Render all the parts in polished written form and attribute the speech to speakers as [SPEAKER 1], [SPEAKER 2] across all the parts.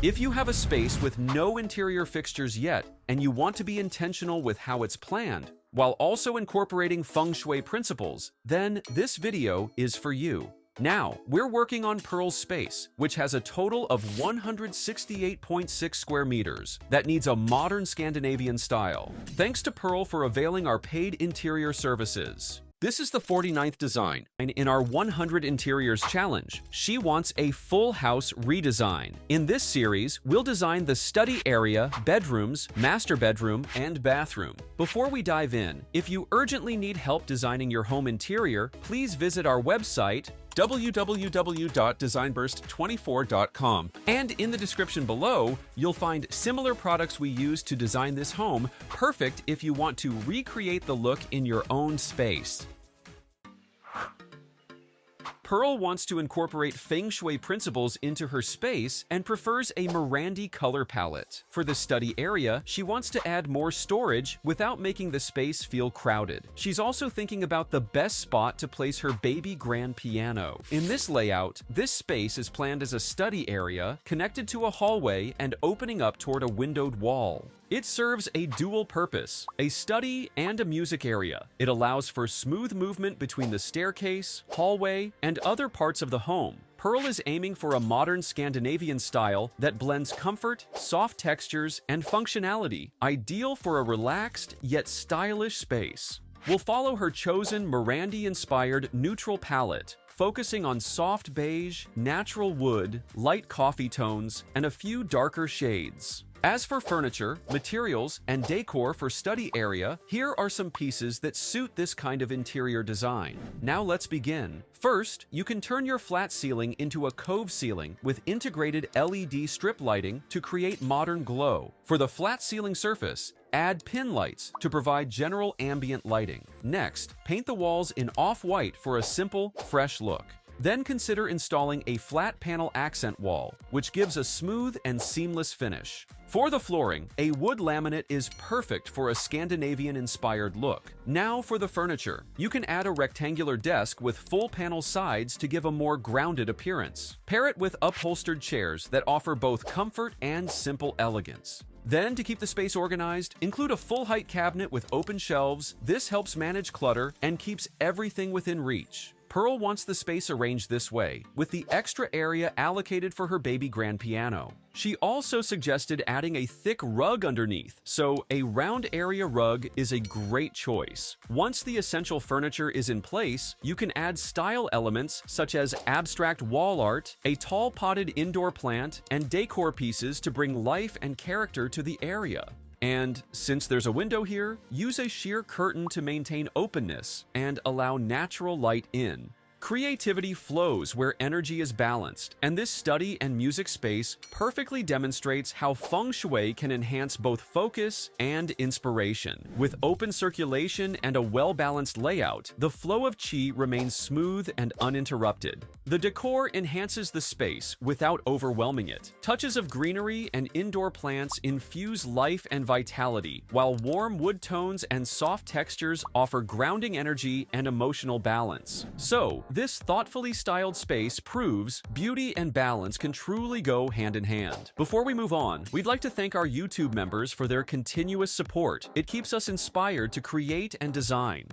[SPEAKER 1] If you have a space with no interior fixtures yet, and you want to be intentional with how it's planned, while also incorporating Feng Shui principles, then this video is for you. Now, we're working on Pearl's space, which has a total of 168.6 square meters that needs a modern Scandinavian style. Thanks to Pearl for availing our paid interior services. This is the 49th design, and in our 100 Interiors Challenge, she wants a full house redesign. In this series, we'll design the study area, bedrooms, master bedroom, and bathroom. Before we dive in, if you urgently need help designing your home interior, please visit our website, www.designburst24.com. And in the description below, you'll find similar products we use to design this home, perfect if you want to recreate the look in your own space. Pearl wants to incorporate Feng Shui principles into her space and prefers a Morandi color palette. For the study area, she wants to add more storage without making the space feel crowded. She's also thinking about the best spot to place her baby grand piano. In this layout, this space is planned as a study area connected to a hallway and opening up toward a windowed wall. It serves a dual purpose, a study and a music area. It allows for smooth movement between the staircase, hallway, and other parts of the home. Pearl is aiming for a modern Scandinavian style that blends comfort, soft textures, and functionality, ideal for a relaxed yet stylish space. We'll follow her chosen Morandi-inspired neutral palette, focusing on soft beige, natural wood, light coffee tones, and a few darker shades. As for furniture, materials, and decor for study area, here are some pieces that suit this kind of interior design. Now let's begin. First, you can turn your flat ceiling into a cove ceiling with integrated LED strip lighting to create modern glow. For the flat ceiling surface, add pin lights to provide general ambient lighting. Next, paint the walls in off-white for a simple, fresh look. Then consider installing a flat panel accent wall, which gives a smooth and seamless finish. For the flooring, a wood laminate is perfect for a Scandinavian-inspired look. Now for the furniture. You can add a rectangular desk with full panel sides to give a more grounded appearance. Pair it with upholstered chairs that offer both comfort and simple elegance. Then, to keep the space organized, include a full-height cabinet with open shelves. This helps manage clutter and keeps everything within reach. Pearl wants the space arranged this way, with the extra area allocated for her baby grand piano. She also suggested adding a thick rug underneath, so a round area rug is a great choice. Once the essential furniture is in place, you can add style elements such as abstract wall art, a tall potted indoor plant, and decor pieces to bring life and character to the area. And since there's a window here, use a sheer curtain to maintain openness and allow natural light in. Creativity flows where energy is balanced, and this study and music space perfectly demonstrates how Feng Shui can enhance both focus and inspiration. With open circulation and a well-balanced layout, the flow of qi remains smooth and uninterrupted. The decor enhances the space without overwhelming it. Touches of greenery and indoor plants infuse life and vitality, while warm wood tones and soft textures offer grounding energy and emotional balance. So, this thoughtfully styled space proves beauty and balance can truly go hand in hand. Before we move on, we'd like to thank our YouTube members for their continuous support. It keeps us inspired to create and design.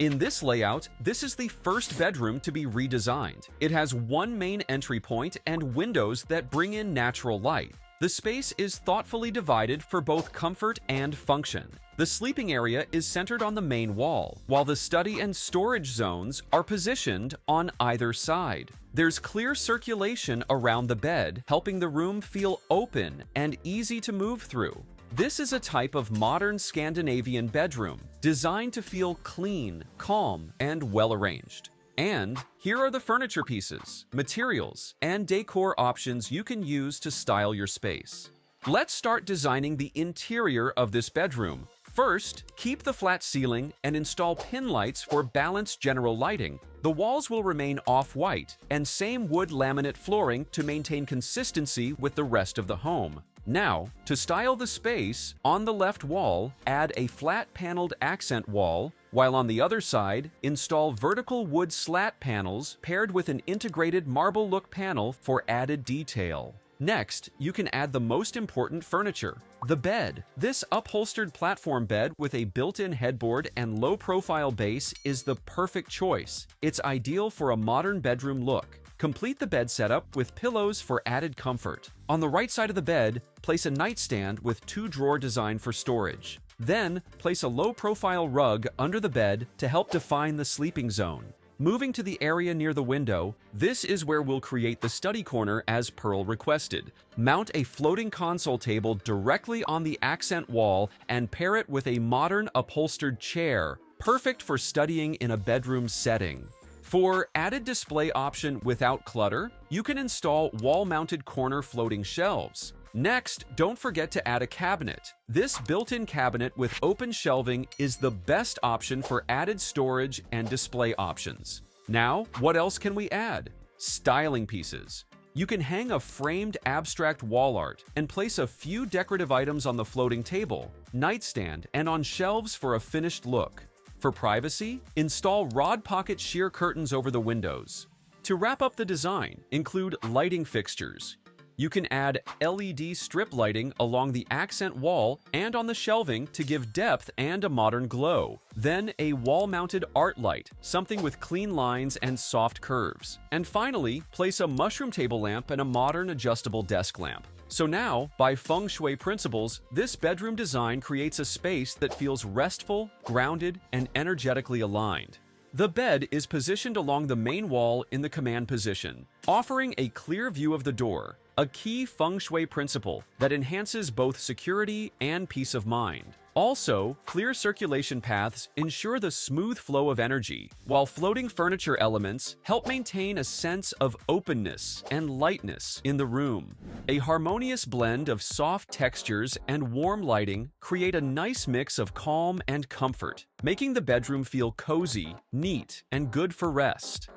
[SPEAKER 1] In this layout, this is the first bedroom to be redesigned. It has one main entry point and windows that bring in natural light. The space is thoughtfully divided for both comfort and function. The sleeping area is centered on the main wall, while the study and storage zones are positioned on either side. There's clear circulation around the bed, helping the room feel open and easy to move through. This is a type of modern Scandinavian bedroom, designed to feel clean, calm, and well-arranged. And here are the furniture pieces, materials, and decor options you can use to style your space. Let's start designing the interior of this bedroom. First, keep the flat ceiling and install pin lights for balanced general lighting. The walls will remain off-white and same wood laminate flooring to maintain consistency with the rest of the home. Now, to style the space, on the left wall, add a flat paneled accent wall while on the other side, install vertical wood slat panels paired with an integrated marble look panel for added detail. Next, you can add the most important furniture, the bed. This upholstered platform bed with a built-in headboard and low-profile base is the perfect choice. It's ideal for a modern bedroom look. Complete the bed setup with pillows for added comfort. On the right side of the bed, place a nightstand with 2-drawer design for storage. Then, place a low-profile rug under the bed to help define the sleeping zone. Moving to the area near the window, this is where we'll create the study corner as Pearl requested. Mount a floating console table directly on the accent wall and pair it with a modern upholstered chair, perfect for studying in a bedroom setting. For added display option without clutter, you can install wall-mounted corner floating shelves. Next, don't forget to add a cabinet. This built-in cabinet with open shelving is the best option for added storage and display options. Now, what else can we add? Styling pieces. You can hang a framed abstract wall art and place a few decorative items on the floating table, nightstand, and on shelves for a finished look. For privacy, install rod pocket sheer curtains over the windows. To wrap up the design, include lighting fixtures. You can add LED strip lighting along the accent wall and on the shelving to give depth and a modern glow. Then a wall-mounted art light, something with clean lines and soft curves. And finally, place a mushroom table lamp and a modern adjustable desk lamp. So now, by Feng Shui principles, this bedroom design creates a space that feels restful, grounded, and energetically aligned. The bed is positioned along the main wall in the command position, offering a clear view of the door, a key Feng Shui principle that enhances both security and peace of mind. Also, clear circulation paths ensure the smooth flow of energy, while floating furniture elements help maintain a sense of openness and lightness in the room. A harmonious blend of soft textures and warm lighting create a nice mix of calm and comfort, making the bedroom feel cozy, neat, and good for rest.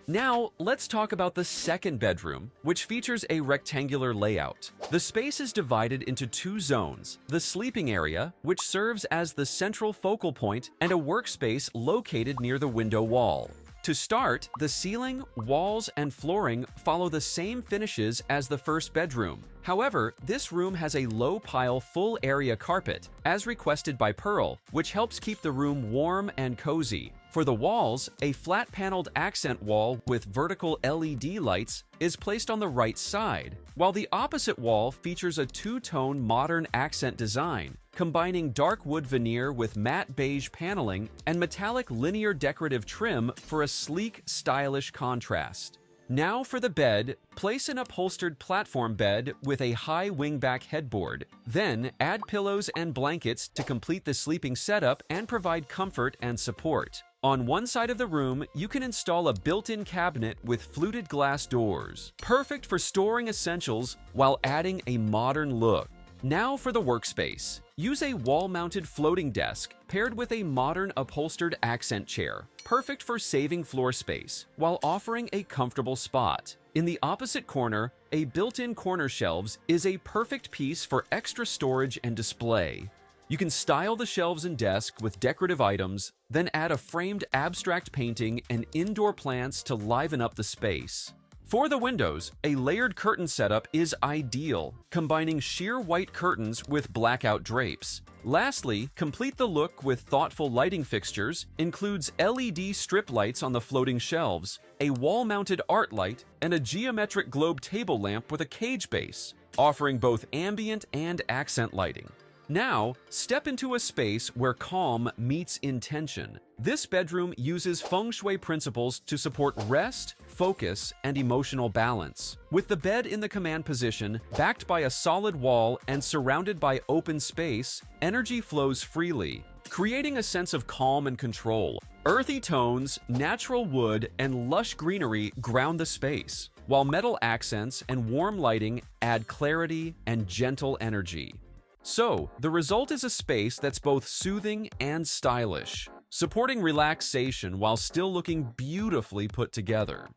[SPEAKER 1] Now, let's talk about the second bedroom, which features a rectangular layout. The space is divided into 2 zones, the sleeping area, which serves as the central focal point, and a workspace located near the window wall. To start, the ceiling, walls, and flooring follow the same finishes as the first bedroom. However, this room has a low-pile full-area carpet, as requested by Pearl, which helps keep the room warm and cozy. For the walls, a flat-paneled accent wall with vertical LED lights is placed on the right side, while the opposite wall features a 2-tone modern accent design, combining dark wood veneer with matte beige paneling and metallic linear decorative trim for a sleek, stylish contrast. Now for the bed, place an upholstered platform bed with a high wingback headboard. Then add pillows and blankets to complete the sleeping setup and provide comfort and support. On one side of the room, you can install a built-in cabinet with fluted glass doors, perfect for storing essentials while adding a modern look. Now for the workspace. Use a wall-mounted floating desk paired with a modern upholstered accent chair, perfect for saving floor space while offering a comfortable spot. In the opposite corner, a built-in corner shelves is a perfect piece for extra storage and display. You can style the shelves and desk with decorative items, then add a framed abstract painting and indoor plants to liven up the space. For the windows, a layered curtain setup is ideal, combining sheer white curtains with blackout drapes. Lastly, complete the look with thoughtful lighting fixtures, includes LED strip lights on the floating shelves, a wall-mounted art light, and a geometric globe table lamp with a cage base, offering both ambient and accent lighting. Now, step into a space where calm meets intention. This bedroom uses Feng Shui principles to support rest, focus, and emotional balance. With the bed in the command position, backed by a solid wall and surrounded by open space, energy flows freely, creating a sense of calm and control. Earthy tones, natural wood, and lush greenery ground the space, while metal accents and warm lighting add clarity and gentle energy. So, the result is a space that's both soothing and stylish, supporting relaxation while still looking beautifully put together.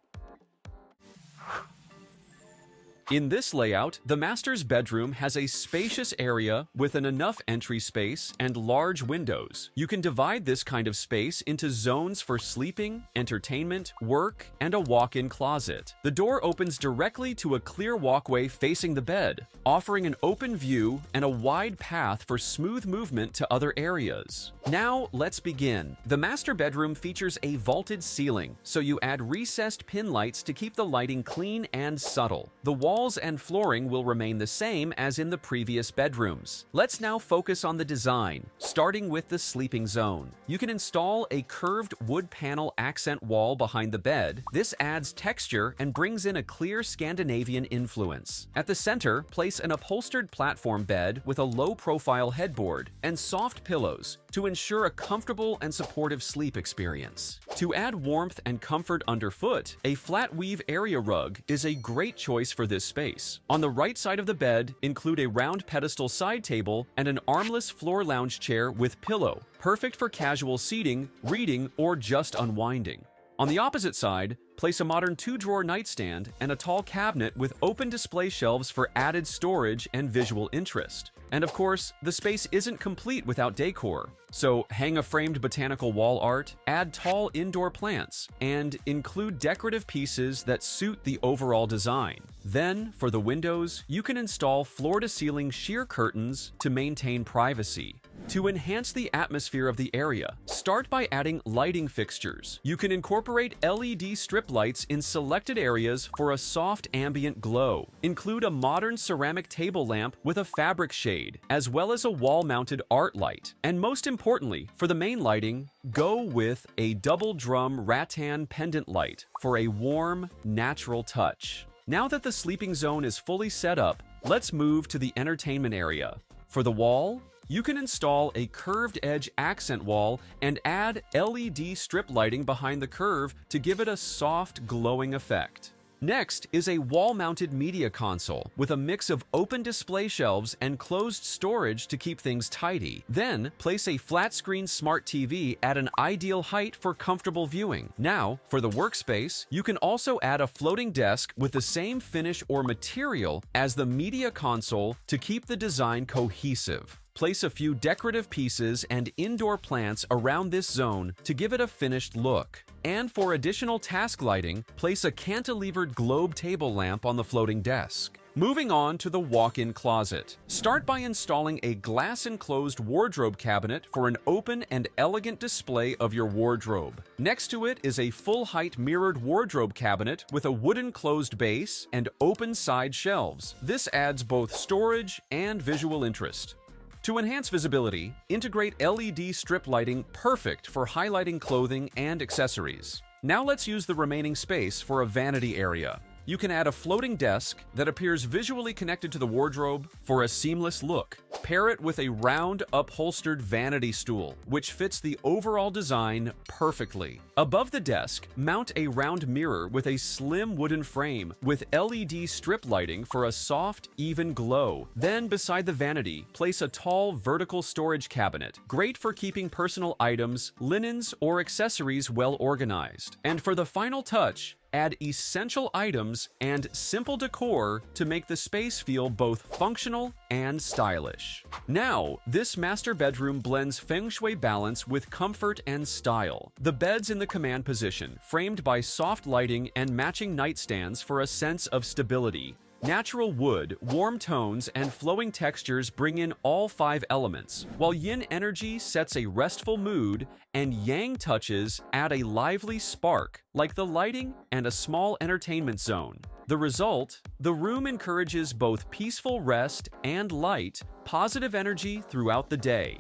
[SPEAKER 1] In this layout, the master's bedroom has a spacious area with enough entry space and large windows. You can divide this kind of space into zones for sleeping, entertainment, work, and a walk-in closet. The door opens directly to a clear walkway facing the bed, offering an open view and a wide path for smooth movement to other areas. Now, let's begin. The master bedroom features a vaulted ceiling, so you add recessed pin lights to keep the lighting clean and subtle. The walls and flooring will remain the same as in the previous bedrooms. Let's now focus on the design, starting with the sleeping zone. You can install a curved wood panel accent wall behind the bed. This adds texture and brings in a clear Scandinavian influence. At the center, place an upholstered platform bed with a low-profile headboard and soft pillows to ensure a comfortable and supportive sleep experience. To add warmth and comfort underfoot, a flat weave area rug is a great choice for this space. On the right side of the bed, include a round pedestal side table and an armless floor lounge chair with pillow, perfect for casual seating, reading, or just unwinding. On the opposite side, place a modern 2-drawer nightstand and a tall cabinet with open display shelves for added storage and visual interest. And of course, the space isn't complete without decor. So hang a framed botanical wall art, add tall indoor plants, and include decorative pieces that suit the overall design. Then, for the windows, you can install floor-to-ceiling sheer curtains to maintain privacy. To enhance the atmosphere of the area, start by adding lighting fixtures. You can incorporate LED strip lights in selected areas for a soft ambient glow. Include a modern ceramic table lamp with a fabric shade, as well as a wall-mounted art light. And most importantly, for the main lighting, go with a double drum rattan pendant light for a warm, natural touch. Now that the sleeping zone is fully set up, let's move to the entertainment area. For the wall, you can install a curved edge accent wall and add LED strip lighting behind the curve to give it a soft, glowing effect. Next is a wall-mounted media console with a mix of open display shelves and closed storage to keep things tidy. Then, place a flat-screen smart TV at an ideal height for comfortable viewing. Now, for the workspace, you can also add a floating desk with the same finish or material as the media console to keep the design cohesive. Place a few decorative pieces and indoor plants around this zone to give it a finished look. And for additional task lighting, place a cantilevered globe table lamp on the floating desk. Moving on to the walk-in closet. Start by installing a glass-enclosed wardrobe cabinet for an open and elegant display of your wardrobe. Next to it is a full-height mirrored wardrobe cabinet with a wooden closed base and open side shelves. This adds both storage and visual interest. To enhance visibility, integrate LED strip lighting perfect for highlighting clothing and accessories. Now let's use the remaining space for a vanity area. You can add a floating desk that appears visually connected to the wardrobe for a seamless look. Pair it with a round, upholstered vanity stool, which fits the overall design perfectly. Above the desk, mount a round mirror with a slim wooden frame with LED strip lighting for a soft, even glow. Then, beside the vanity, place a tall, vertical storage cabinet, great for keeping personal items, linens, or accessories well organized. And for the final touch, add essential items and simple decor to make the space feel both functional and stylish. Now, this master bedroom blends Feng Shui balance with comfort and style. The bed's in the command position, framed by soft lighting and matching nightstands for a sense of stability. Natural wood, warm tones, and flowing textures bring in all 5 elements, while yin energy sets a restful mood and yang touches add a lively spark, like the lighting and a small entertainment zone. The result? The room encourages both peaceful rest and light, positive energy throughout the day.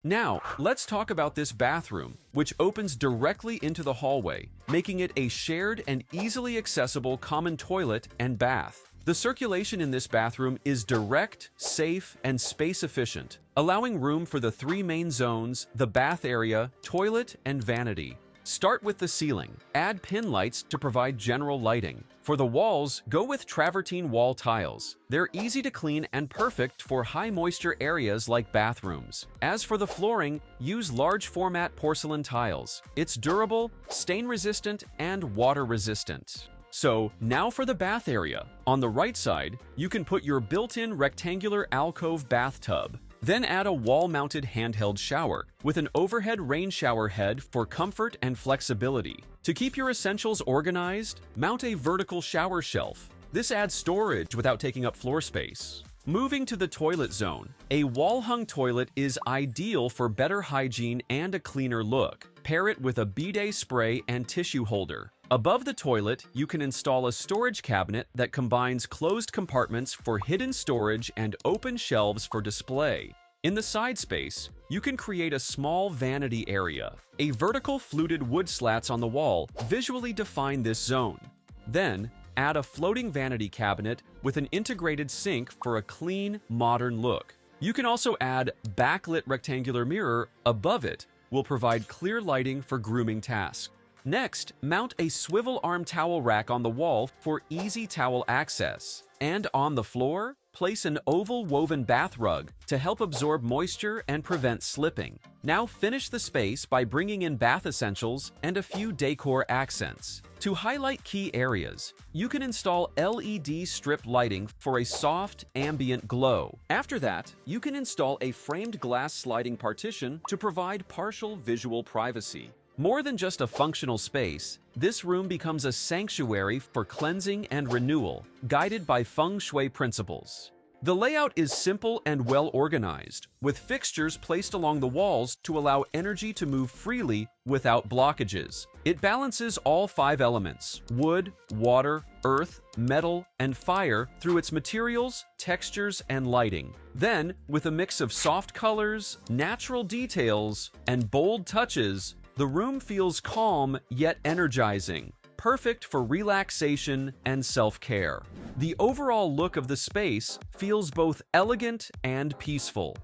[SPEAKER 1] Now, let's talk about this bathroom, which opens directly into the hallway, making it a shared and easily accessible common toilet and bath. The circulation in this bathroom is direct, safe, and space-efficient, allowing room for the 3 main zones, the bath area, toilet, and vanity. Start with the ceiling. Add pin lights to provide general lighting. For the walls, go with travertine wall tiles. They're easy to clean and perfect for high-moisture areas like bathrooms. As for the flooring, use large-format porcelain tiles. It's durable, stain-resistant, and water-resistant. So now for the bath area. On the right side, you can put your built-in rectangular alcove bathtub. Then add a wall-mounted handheld shower with an overhead rain shower head for comfort and flexibility. To keep your essentials organized, mount a vertical shower shelf. This adds storage without taking up floor space. Moving to the toilet zone, a wall-hung toilet is ideal for better hygiene and a cleaner look. Pair it with a bidet spray and tissue holder. Above the toilet, you can install a storage cabinet that combines closed compartments for hidden storage and open shelves for display. In the side space, you can create a small vanity area. A vertical fluted wood slats on the wall visually define this zone. Then, add a floating vanity cabinet with an integrated sink for a clean, modern look. You can also add backlit rectangular mirror above it, will provide clear lighting for grooming tasks. Next, mount a swivel arm towel rack on the wall for easy towel access. And on the floor, place an oval woven bath rug to help absorb moisture and prevent slipping. Now finish the space by bringing in bath essentials and a few decor accents. To highlight key areas, you can install LED strip lighting for a soft, ambient glow. After that, you can install a framed glass sliding partition to provide partial visual privacy. More than just a functional space, this room becomes a sanctuary for cleansing and renewal, guided by Feng Shui principles. The layout is simple and well organized, with fixtures placed along the walls to allow energy to move freely without blockages. It balances all 5 elements: wood, water, earth, metal, and fire through its materials, textures, and lighting. Then, with a mix of soft colors, natural details, and bold touches, the room feels calm yet energizing, perfect for relaxation and self-care. The overall look of the space feels both elegant and peaceful.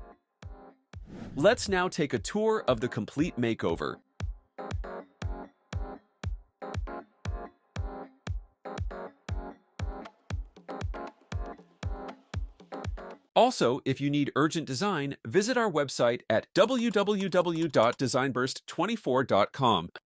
[SPEAKER 1] Let's now take a tour of the complete makeover. Also, if you need urgent design, visit our website at www.designburst24.com.